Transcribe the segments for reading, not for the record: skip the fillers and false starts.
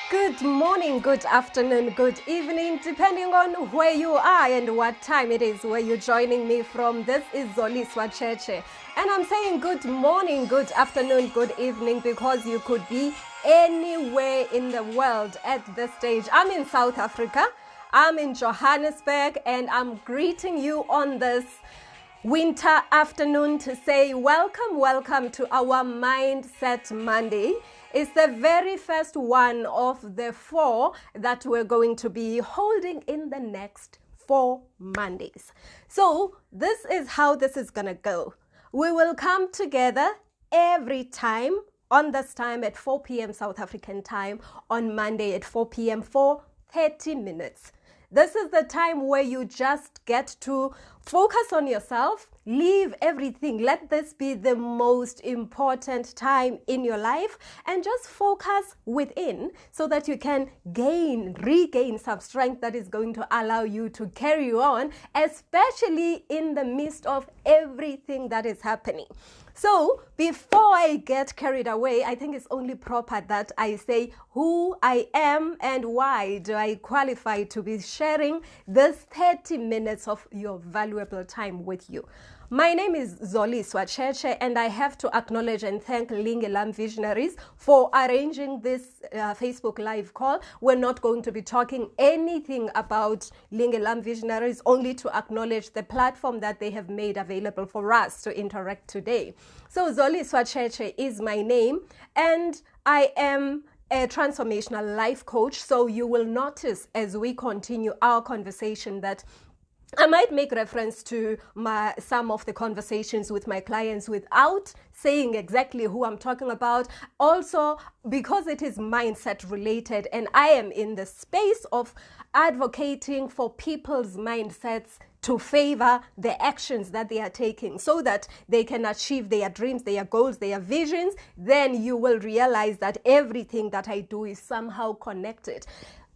Good morning, good afternoon, good evening, depending on where you are and what time it is where you're joining me from. This is Zoliswa Cheche, and I'm saying good morning, good afternoon, good evening because you could be anywhere in the world at this stage. I'm in South Africa, I'm in Johannesburg, and I'm greeting you on this winter afternoon to say welcome to our Mindset Monday. It's the very first one of the 4 that we're going to be holding in the next 4 Mondays. So this is how this is gonna go. We will come together every time on this time at 4 p.m. South African time on Monday at 4 p.m. for 30 minutes. This is the time where you just get to focus on yourself, leave everything. Let this be the most important time in your life and just focus within so that you can regain some strength that is going to allow you to carry on, especially in the midst of everything that is happening. So before I get carried away, I think it's only proper that I say who I am and why do I qualify to be sharing this 30 minutes of your valuable time with you. My name is Zoliswa Cheche, and I have to acknowledge and thank Lingelam Visionaries for arranging this Facebook Live call. We're not going to be talking anything about Lingelam Visionaries, only to acknowledge the platform that they have made available for us to interact today. So Zoliswa Cheche is my name, and I am a transformational life coach. So you will notice as we continue our conversation that I might make reference to some of the conversations with my clients without saying exactly who I'm talking about. Also, because it is mindset related and I am in the space of advocating for people's mindsets to favor the actions that they are taking so that they can achieve their dreams, their goals, their visions, then you will realize that everything that I do is somehow connected.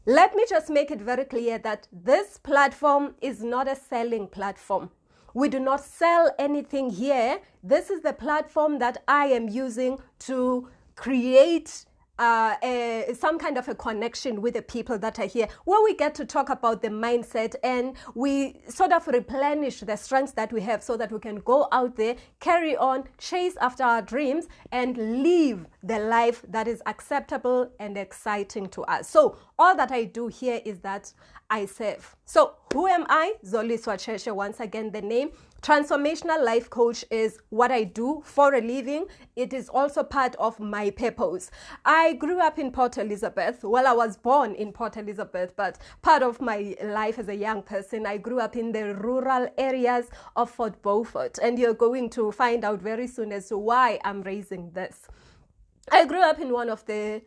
Let me just make it very clear that this platform is not a selling platform. We do not sell anything here. This is the platform that I am using to create some kind of a connection with the people that are here, where we get to talk about the mindset and we sort of replenish the strengths that we have so that we can go out there, carry on, chase after our dreams, and live the life that is acceptable and exciting to us. So all that I do here is that I serve. So who am I? Zoliswa Cheche, once again the name. Transformational life coach is what I do for a living. It is also part of my purpose. I grew up in Port Elizabeth. Well, I was born in Port Elizabeth, but part of my life as a young person, I grew up in the rural areas of Fort Beaufort. And you're going to find out very soon as to why I'm raising this. I grew up in one of the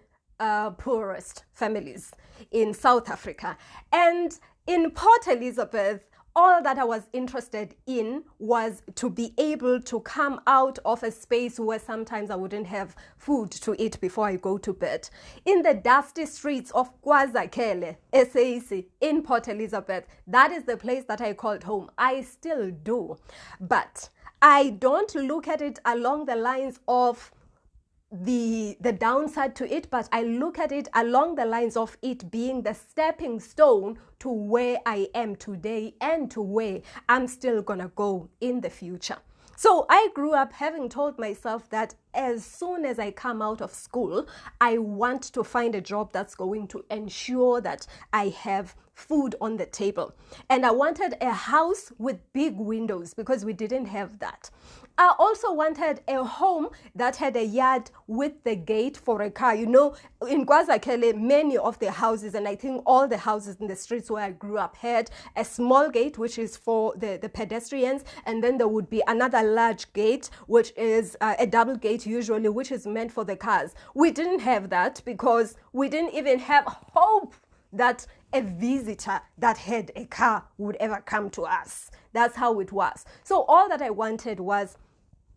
poorest families in South Africa. And in Port Elizabeth, all that I was interested in was to be able to come out of a space where sometimes I wouldn't have food to eat before I go to bed. In the dusty streets of KwaZakele, SAC, in Port Elizabeth, that is the place that I called home. I still do. But I don't look at it along the lines of the downside to it, but I look at it along the lines of it being the stepping stone to where I am today and to where I'm still gonna go in the future. So I grew up having told myself that as soon as I come out of school, I want to find a job that's going to ensure that I have food on the table. And I wanted a house with big windows because we didn't have that. I also wanted a home that had a yard with the gate for a car. You know, in KwaZakele, many of the houses, and I think all the houses in the streets where I grew up, had a small gate, which is for the pedestrians, and then there would be another large gate, which is a double gate usually, which is meant for the cars. We didn't have that because we didn't even have hope that a visitor that had a car would ever come to us. That's how it was. So all that I wanted was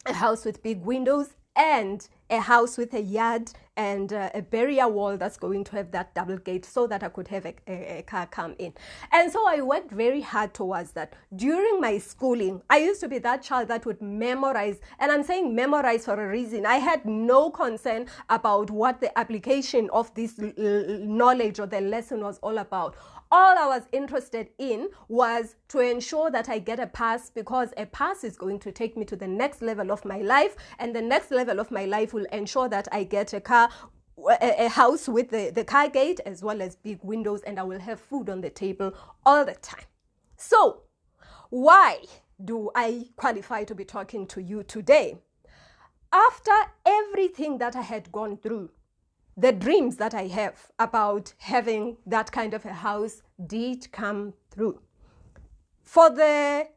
a house with big windows, and a house with a yard and a barrier wall that's going to have that double gate so that I could have a car come in. And so I worked very hard towards that. During my schooling, I used to be that child that would memorize, and I'm saying memorize for a reason. I had no concern about what the application of this knowledge or the lesson was all about. All I was interested in was to ensure that I get a pass, because a pass is going to take me to the next level of my life, and the next level of my life will ensure that I get a car, a house with the car gate as well as big windows, and I will have food on the table all the time. So why do I qualify to be talking to you today? After everything that I had gone through, the dreams that I have about having that kind of a house did come through. For the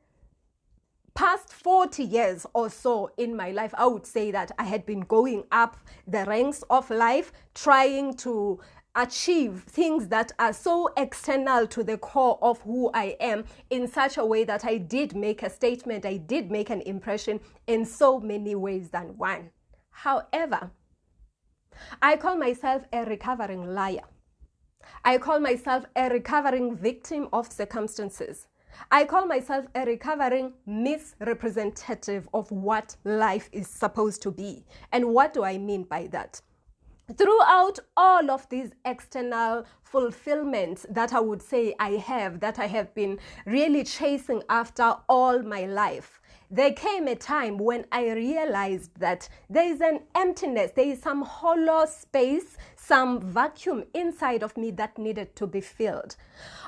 past 40 years or so in my life, I would say that I had been going up the ranks of life, trying to achieve things that are so external to the core of who I am, in such a way that I did make a statement, I did make an impression in so many ways than one. However, I call myself a recovering liar. I call myself a recovering victim of circumstances. I call myself a recovering misrepresentative of what life is supposed to be. And what do I mean by that? Throughout all of these external fulfillments that I would say I have, that I have been really chasing after all my life, there came a time when I realized that there is an emptiness, there is some hollow space, some vacuum inside of me that needed to be filled.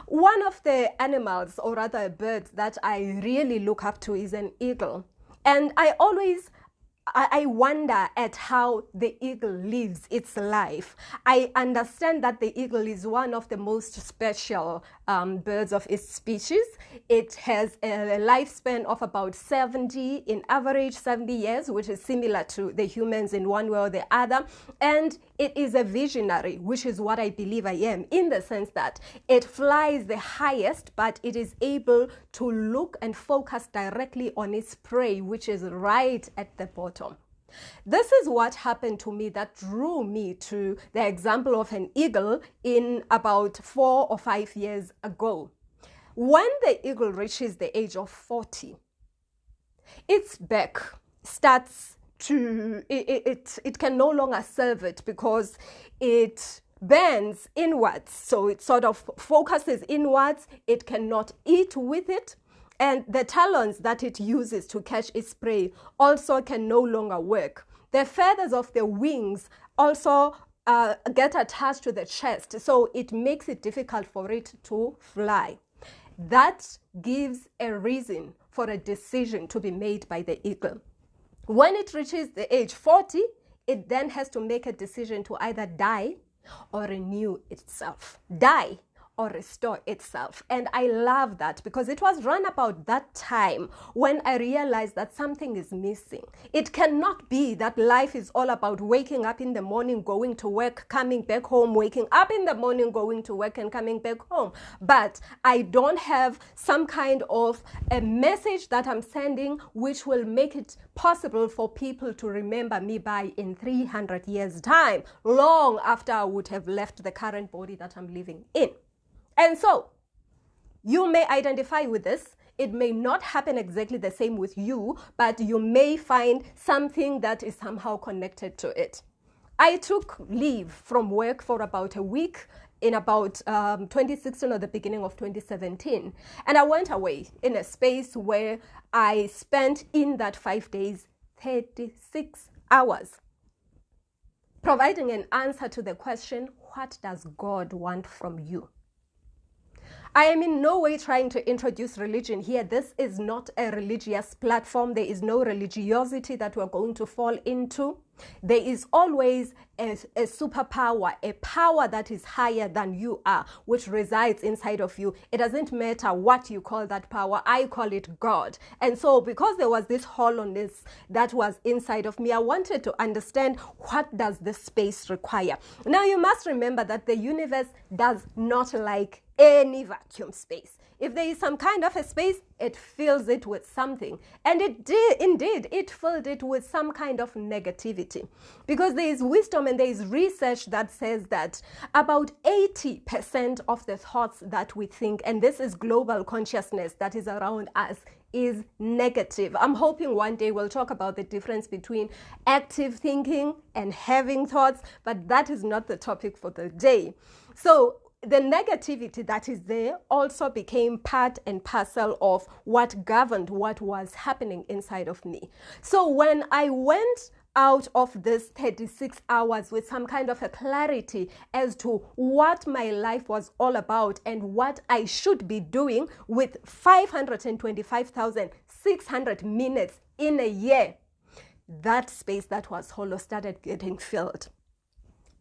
One of the animals, or rather birds, that I really look up to is an eagle. And I wonder at how the eagle lives its life. I understand that the eagle is one of the most special birds of its species. It has a lifespan of about 70, in average 70 years, which is similar to the humans in one way or the other. And it is a visionary, which is what I believe I am, in the sense that it flies the highest, but it is able to look and focus directly on its prey, which is right at the bottom. This is what happened to me that drew me to the example of an eagle in about 4 or 5 years ago. When the eagle reaches the age of 40, its back starts to, it can no longer serve it, because it bends inwards. So it sort of focuses inwards. It cannot eat with it. And the talons that it uses to catch its prey also can no longer work. The feathers of the wings also get attached to the chest, so it makes it difficult for it to fly. That gives a reason for a decision to be made by the eagle. When it reaches the age 40, it then has to make a decision to either die or renew itself. Die or restore itself. And I love that, because it was run about that time when I realized that something is missing. It cannot be that life is all about waking up in the morning, going to work, coming back home, waking up in the morning, going to work, and coming back home. But I don't have some kind of a message that I'm sending which will make it possible for people to remember me by in 300 years' time, long after I would have left the current body that I'm living in. And so, you may identify with this. It may not happen exactly the same with you, but you may find something that is somehow connected to it. I took leave from work for about a week in about 2016 or the beginning of 2017. And I went away in a space where I spent in that 5 days, 36 hours, providing an answer to the question, what does God want from you? I am in no way trying to introduce religion here. This is not a religious platform. There is no religiosity that we're going to fall into. There is always a superpower, a power that is higher than you are, which resides inside of you. It doesn't matter what you call that power. I call it God. And so because there was this hollowness that was inside of me, I wanted to understand, what does this space require? Now you must remember that the universe does not like any vacuum space. If there is some kind of a space, it fills it with something. And it did, indeed, it filled it with some kind of negativity. Because there is wisdom and there is research that says that about 80% of the thoughts that we think, and this is global consciousness that is around us, is negative. I'm hoping one day we'll talk about the difference between active thinking and having thoughts, but that is not the topic for the day. So the negativity that is there also became part and parcel of what governed what was happening inside of me. So when I went out of this 36 hours with some kind of a clarity as to what my life was all about and what I should be doing with 525,600 minutes in a year, that space that was hollow started getting filled.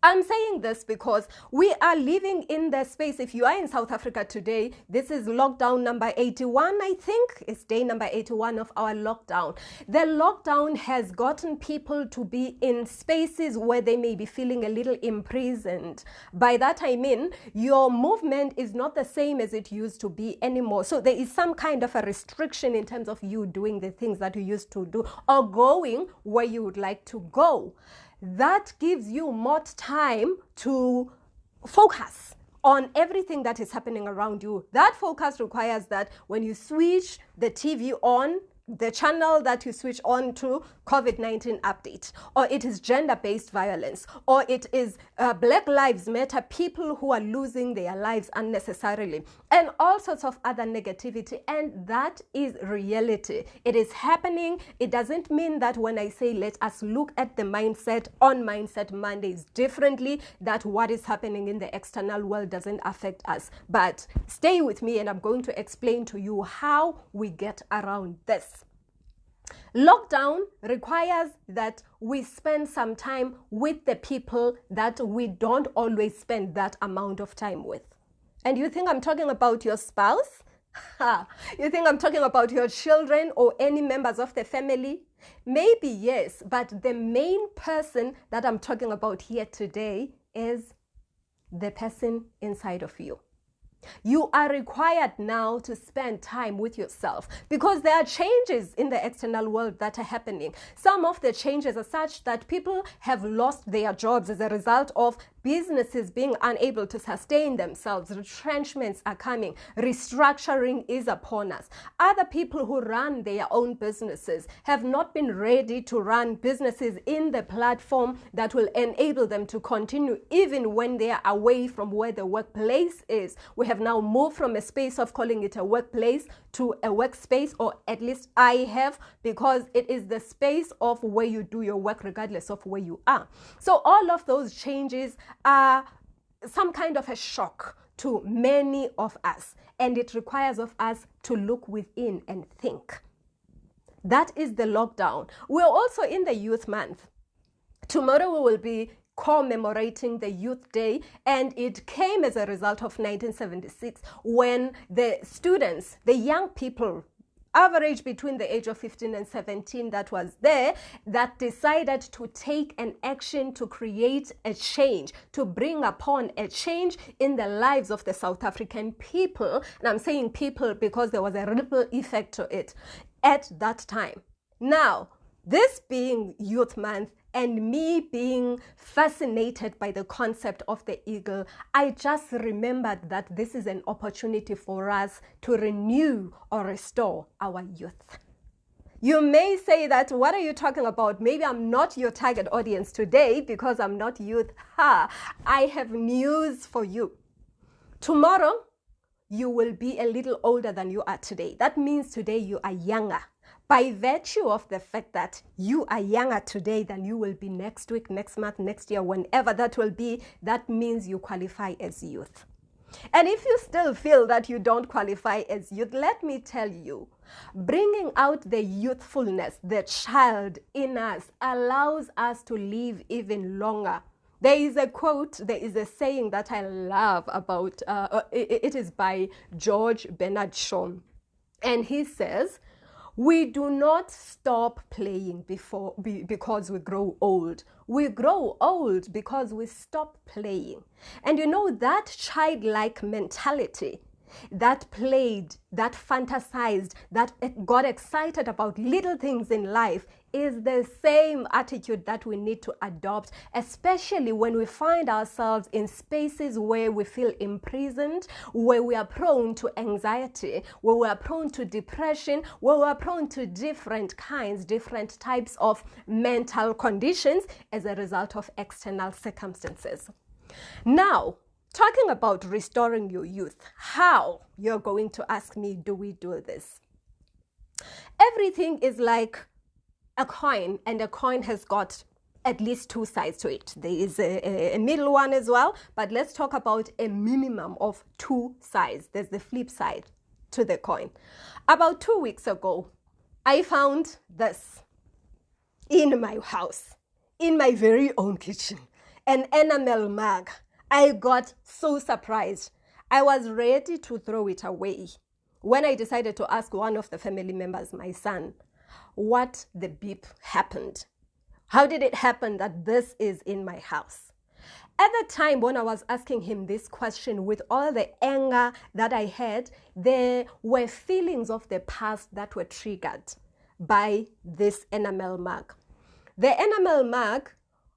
I'm saying this because we are living in the space. If you are in South Africa today, this is lockdown number 81, I think. It's day number 81 of our lockdown. The lockdown has gotten people to be in spaces where they may be feeling a little imprisoned. By that I mean, your movement is not the same as it used to be anymore. So there is some kind of a restriction in terms of you doing the things that you used to do or going where you would like to go. That gives you more time to focus on everything that is happening around you. That focus requires that when you switch the TV on, the channel that you switch on to COVID-19 update, or it is gender-based violence, or it is Black Lives Matter, people who are losing their lives unnecessarily, and all sorts of other negativity. And that is reality. It is happening. It doesn't mean that when I say let us look at the mindset on Mindset Mondays differently, that what is happening in the external world doesn't affect us. But stay with me and I'm going to explain to you how we get around this. Lockdown requires that we spend some time with the people that we don't always spend that amount of time with. And you think I'm talking about your spouse? You think I'm talking about your children or any members of the family? Maybe yes, but the main person that I'm talking about here today is the person inside of you. You are required now to spend time with yourself because there are changes in the external world that are happening. Some of the changes are such that people have lost their jobs as a result of businesses being unable to sustain themselves. Retrenchments are coming. Restructuring is upon us. Other people who run their own businesses have not been ready to run businesses in the platform that will enable them to continue even when they are away from where the workplace is. We have now moved from a space of calling it a workplace to a workspace, or at least I have, because it is the space of where you do your work regardless of where you are. So all of those changes are some kind of a shock to many of us, and it requires of us to look within and think. That is the lockdown. We're also in the Youth Month. Tomorrow we will be commemorating the Youth Day, and it came as a result of 1976 when the students, the young people, average between the age of 15 and 17 that was there, that decided to take an action to create a change, to bring upon a change in the lives of the South African people. And I'm saying people because there was a ripple effect to it at that time. Now, this being Youth Month, and me being fascinated by the concept of the eagle, I just remembered that this is an opportunity for us to renew or restore our youth. You may say that, what are you talking about? Maybe I'm not your target audience today because I'm not youth. I have news for you. Tomorrow, you will be a little older than you are today. That means today you are younger. By virtue of the fact that you are younger today than you will be next week, next month, next year, whenever that will be, that means you qualify as youth. And if you still feel that you don't qualify as youth, let me tell you, bringing out the youthfulness, the child in us, allows us to live even longer. There is a quote, there is a saying that I love about, it is by George Bernard Shaw. And he says, we do not stop playing because we grow old. We grow old because we stop playing. And you know, that childlike mentality that played, that fantasized, that got excited about little things in life is the same attitude that we need to adopt, especially when we find ourselves in spaces where we feel imprisoned, where we are prone to anxiety, where we are prone to depression, where we are prone to different types of mental conditions as a result of external circumstances. Now, talking about restoring your youth, how? You're going to ask me, do we do this? Everything is like a coin, and a coin has got at least two sides to it. There is a middle one as well, but let's talk about a minimum of two sides. There's the flip side to the coin. About 2 weeks ago, I found this in my house, in my very own kitchen, an enamel mug. I got so surprised. I was ready to throw it away when I decided to ask one of the family members, my son, what the beep happened. How did it happen that this is in my house? At the time when I was asking him this question, with all the anger that I had, there were feelings of the past that were triggered by this enamel mug. The enamel mug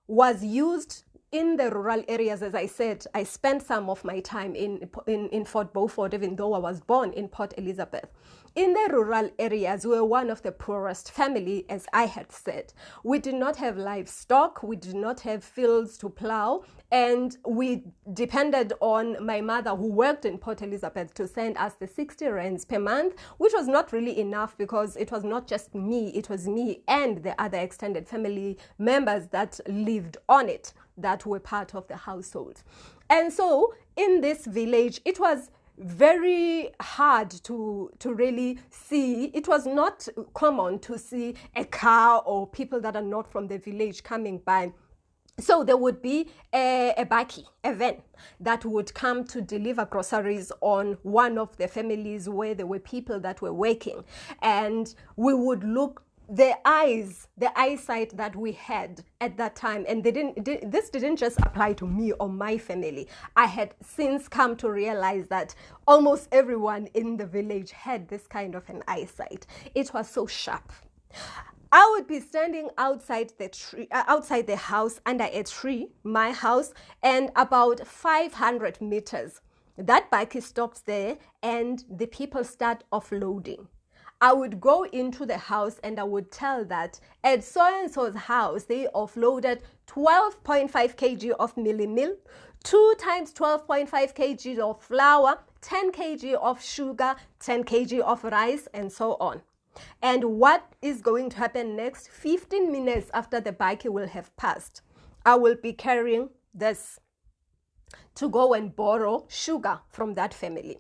was used in the rural areas. As I said, I spent some of my time in Fort Beaufort, even though I was born in Port Elizabeth. In the rural areas, we were one of the poorest family, as I had said. We did not have livestock, we did not have fields to plow, and we depended on my mother, who worked in Port Elizabeth, to send us the 60 rands per month, which was not really enough because it was not just me, it was me and the other extended family members that lived on it, that were part of the household. And so in this village, it was very hard to really see. It was not common to see a car or people that are not from the village coming by. So there would be a bakkie, a van, that would come to deliver groceries on one of the families where there were people that were working. And we would look, the eyesight that we had at that time, and this didn't just apply to me or my family. I had since come to realize that almost everyone in the village had this kind of an eyesight. It was so sharp. I would be standing outside the house, under a tree, my house, and about 500 meters, that bike stops there and the people start offloading. I would go into the house and I would tell that at so-and-so's house, they offloaded 12.5 kg of milli-meal, 2 times 12.5 kg of flour, 10 kg of sugar, 10 kg of rice, and so on. And what is going to happen next? 15 minutes after the bike will have passed, I will be carrying this to go and borrow sugar from that family.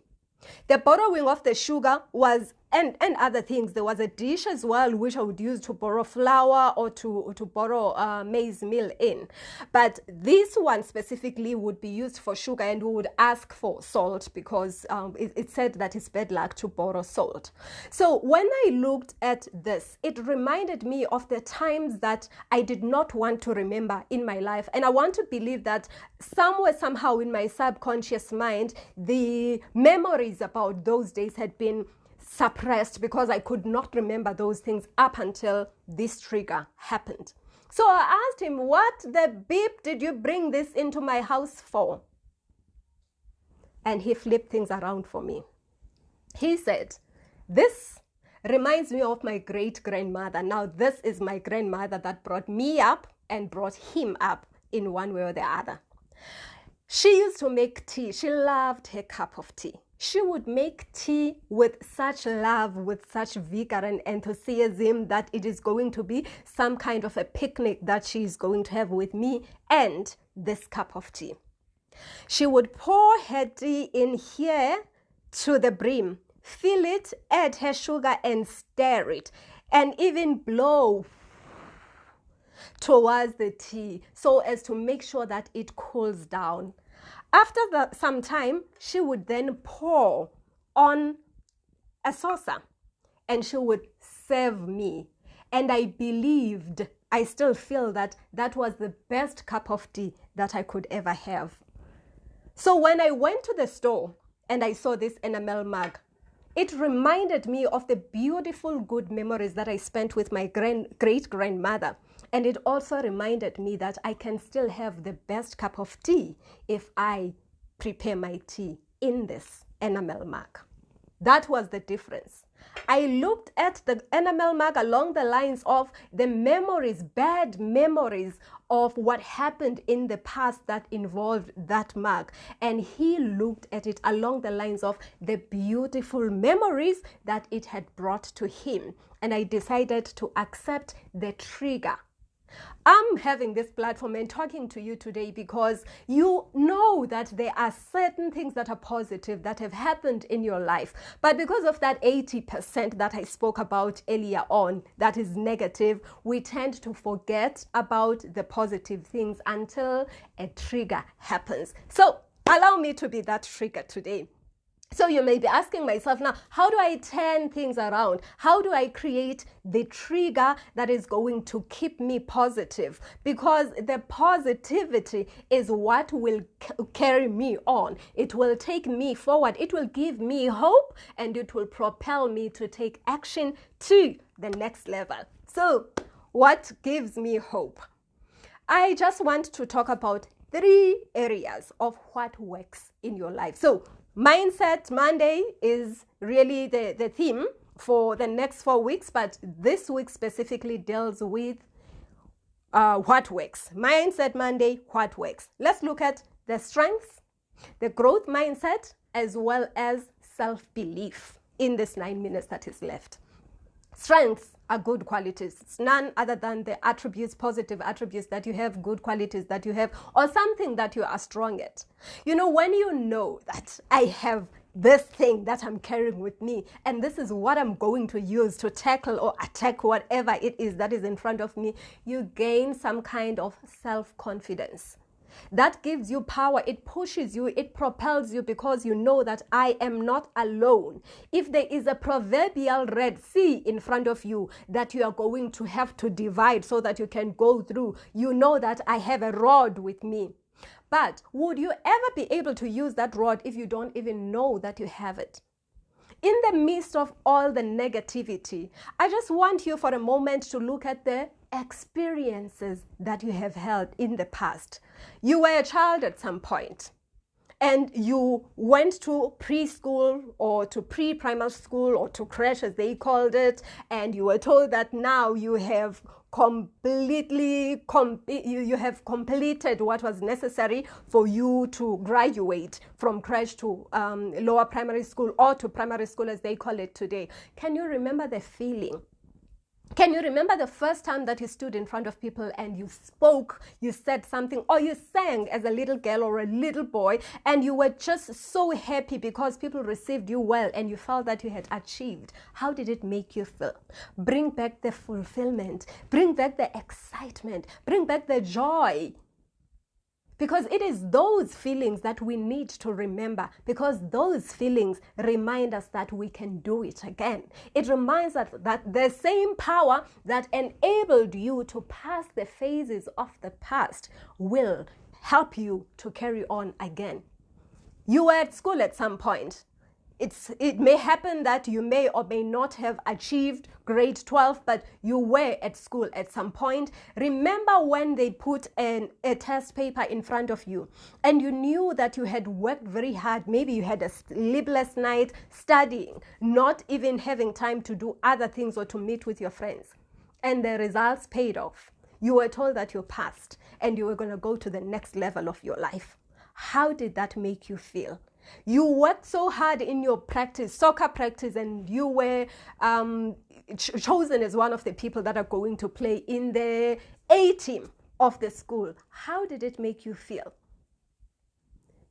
The borrowing of the sugar was, and other things. There was a dish as well, which I would use to borrow flour or to borrow maize meal in. But this one specifically would be used for sugar, and we would ask for salt because it said that it's bad luck to borrow salt. So when I looked at this, it reminded me of the times that I did not want to remember in my life. And I want to believe that somewhere, somehow in my subconscious mind, the memories about those days had been suppressed because I could not remember those things up until this trigger happened. So I asked him, what the beep did you bring this into my house for? And he flipped things around for me. He said, this reminds me of my great-grandmother. Now, this is my grandmother that brought me up and brought him up in one way or the other. She used to make tea. She loved her cup of tea. She would make tea with such love, with such vigor and enthusiasm that it is going to be some kind of a picnic that she is going to have with me and this cup of tea. She would pour her tea in here to the brim, fill it, add her sugar and stir it, and even blow towards the tea so as to make sure that it cools down. After some time, she would then pour on a saucer and she would serve me. And I believed, I still feel that that was the best cup of tea that I could ever have. So when I went to the store and I saw this enamel mug, it reminded me of the beautiful good memories that I spent with my great-grandmother. And it also reminded me that I can still have the best cup of tea if I prepare my tea in this enamel mug. That was the difference. I looked at the enamel mug along the lines of the memories, bad memories of what happened in the past that involved that mug. And he looked at it along the lines of the beautiful memories that it had brought to him. And I decided to accept the trigger. I'm having this platform and talking to you today because you know that there are certain things that are positive that have happened in your life. But because of that 80% that I spoke about earlier on, that is negative, we tend to forget about the positive things until a trigger happens. So allow me to be that trigger today. So you may be asking myself now, how do I turn things around? How do I create the trigger that is going to keep me positive? Because the positivity is what will carry me on. It will take me forward. It will give me hope and it will propel me to take action to the next level. So what gives me hope? I just want to talk about 3 areas of what works in your life. So Mindset Monday is really the theme for the next 4 weeks, but this week specifically deals with what works. Mindset Monday, what works. Let's look at the strengths, the growth mindset, as well as self-belief in this 9 minutes that is left. Strengths are good qualities. It's none other than the attributes, positive attributes that you have, good qualities that you have, or something that you are strong at. You know, when you know that I have this thing that I'm carrying with me, and this is what I'm going to use to tackle or attack whatever it is that is in front of me, you gain some kind of self-confidence. That gives you power. It pushes you, it propels you, because you know that I am not alone. If there is a proverbial Red Sea in front of you that you are going to have to divide so that you can go through, you know that I have a rod with me. But would you ever be able to use that rod if you don't even know that you have it? In the midst of all the negativity, I just want you for a moment to look at the experiences that you have held in the past. You were a child at some point and you went to preschool or to pre-primary school or to creche as they called it, and you were told that now you have completed what was necessary for you to graduate from creche to lower primary school or to primary school as they call it today. Can you remember the feeling? Can you remember the first time that you stood in front of people and you spoke, you said something, or you sang as a little girl or a little boy, and you were just so happy because people received you well and you felt that you had achieved? How did it make you feel? Bring back the fulfillment, bring back the excitement, bring back the joy. Because it is those feelings that we need to remember, because those feelings remind us that we can do it again. It reminds us that the same power that enabled you to pass the phases of the past will help you to carry on again. You were at school at some point. It may happen that you may or may not have achieved grade 12, but you were at school at some point. Remember when they put a test paper in front of you and you knew that you had worked very hard. Maybe you had a sleepless night studying, not even having time to do other things or to meet with your friends. And the results paid off. You were told that you passed and you were going to go to the next level of your life. How did that make you feel? You worked so hard in your practice, soccer practice, and you were chosen as one of the people that are going to play in the A team of the school. How did it make you feel?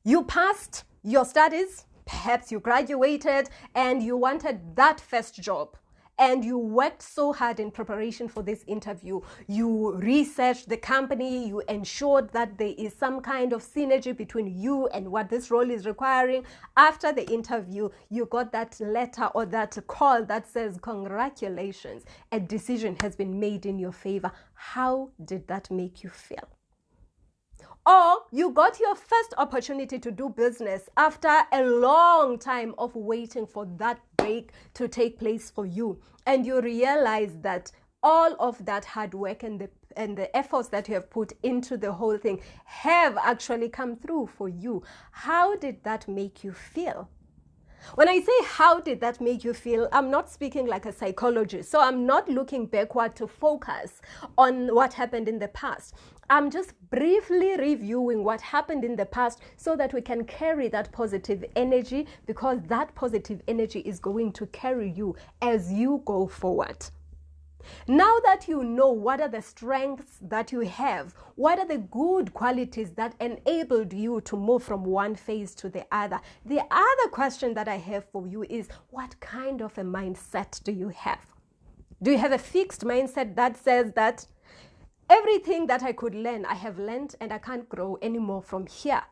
You passed your studies, perhaps you graduated, and you wanted that first job. and you worked so hard in preparation for this interview. You researched the company, you ensured that there is some kind of synergy between you and what this role is requiring. After the interview, you got that letter or that call that says, congratulations, a decision has been made in your favor. How did that make you feel? Or you got your first opportunity to do business after a long time of waiting for that break to take place for you. And you realize that all of that hard work and the efforts that you have put into the whole thing have actually come through for you. How did that make you feel? When I say how did that make you feel, I'm not speaking like a psychologist. So I'm not looking backward to focus on what happened in the past. I'm just briefly reviewing what happened in the past so that we can carry that positive energy, because that positive energy is going to carry you as you go forward. Now that you know what are the strengths that you have, what are the good qualities that enabled you to move from one phase to the other question that I have for you is, what kind of a mindset do you have? Do you have a fixed mindset that says that everything that I could learn, I have learned and I can't grow anymore from here?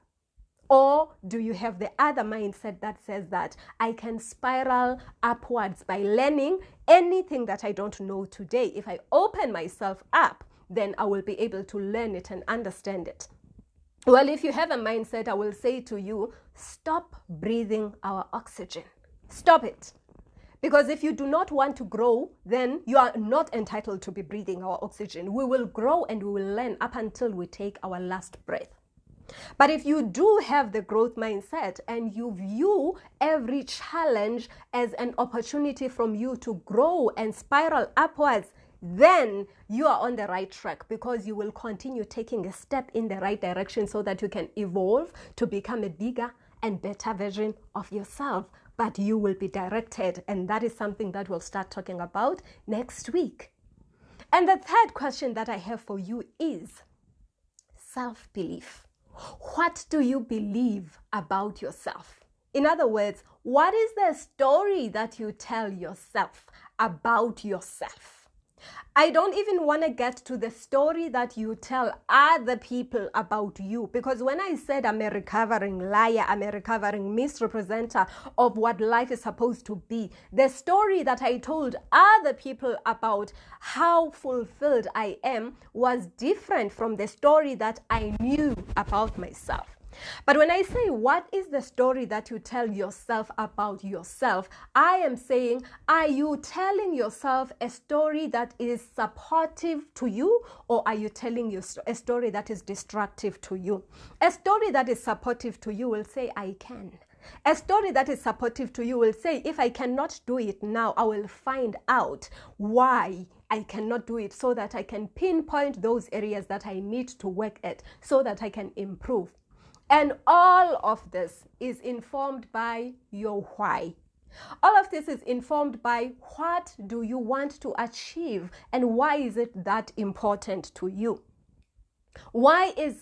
Or do you have the other mindset that says that I can spiral upwards by learning anything that I don't know today? If I open myself up, then I will be able to learn it and understand it. Well, if you have a mindset, I will say to you, stop breathing our oxygen. Stop it. Because if you do not want to grow, then you are not entitled to be breathing our oxygen. We will grow and we will learn up until we take our last breath. But if you do have the growth mindset and you view every challenge as an opportunity from you to grow and spiral upwards, then you are on the right track, because you will continue taking a step in the right direction so that you can evolve to become a bigger and better version of yourself. But you will be directed, and that is something that we'll start talking about next week. And the third question that I have for you is self-belief. What do you believe about yourself? In other words, what is the story that you tell yourself about yourself? I don't even want to get to the story that you tell other people about you, because when I said I'm a recovering liar, I'm a recovering misrepresenter of what life is supposed to be, the story that I told other people about how fulfilled I am was different from the story that I knew about myself. But when I say, what is the story that you tell yourself about yourself? I am saying, are you telling yourself a story that is supportive to you, or are you telling you a story that is destructive to you? A story that is supportive to you will say, I can. A story that is supportive to you will say, if I cannot do it now, I will find out why I cannot do it, so that I can pinpoint those areas that I need to work at so that I can improve. And all of this is informed by your why. All of this is informed by what do you want to achieve and why is it that important to you?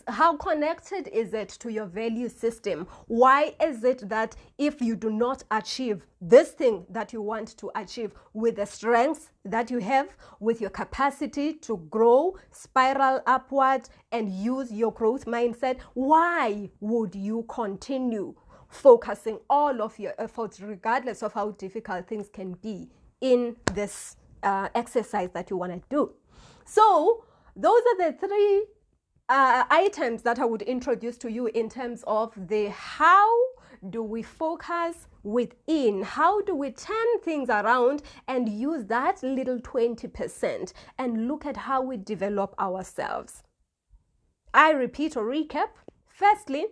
How connected is it to your value system? Why is it that if you do not achieve this thing that you want to achieve with the strengths that you have, with your capacity to grow, spiral upward, and use your growth mindset, why would you continue focusing all of your efforts, regardless of how difficult things can be, in this exercise that you want to do? So those are the three items that I would introduce to you in terms of the how do we focus within, how do we turn things around and use that little 20% and look at how we develop ourselves. I repeat or recap. Firstly,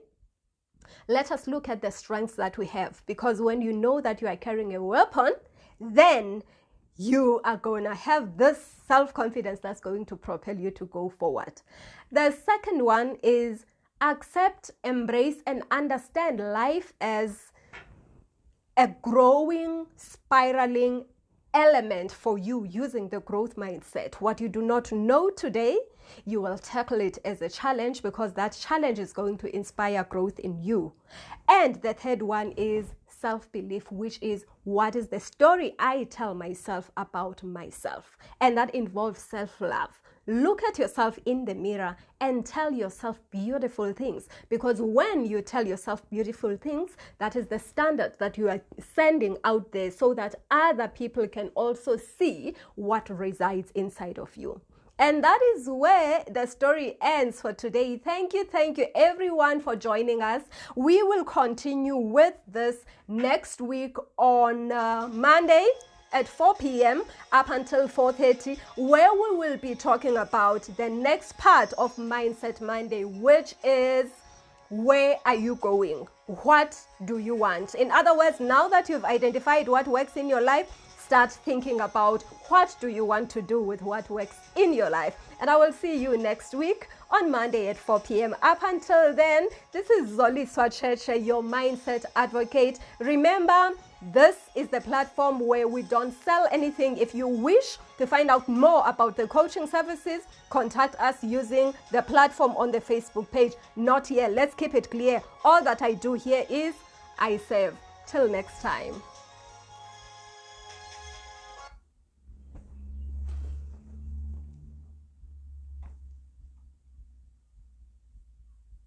let us look at the strengths that we have, because when you know that you are carrying a weapon, then you are going to have this self-confidence that's going to propel you to go forward. The second one is accept, embrace, and understand life as a growing, spiraling element for you using the growth mindset. What you do not know today, you will tackle it as a challenge, because that challenge is going to inspire growth in you. And the third one is self-belief, which is what is the story I tell myself about myself. And that involves self-love. Look at yourself in the mirror and tell yourself beautiful things, because when you tell yourself beautiful things, that is the standard that you are sending out there so that other people can also see what resides inside of you. And that is where the story ends for today. Thank you everyone for joining us. We will continue with this next week on Monday at 4 p.m. up until 4:30, where we will be talking about the next part of Mindset Monday, which is, where are you going? What do you want? In other words, now that you've identified what works in your life, start thinking about what do you want to do with what works in your life. And I will see you next week on Monday at 4 p.m. Up until then, this is Zoliswa Cheche, your mindset advocate. Remember, this is the platform where we don't sell anything. If you wish to find out more about the coaching services, contact us using the platform on the Facebook page. Not here. Let's keep it clear. All that I do here is I serve. Till next time.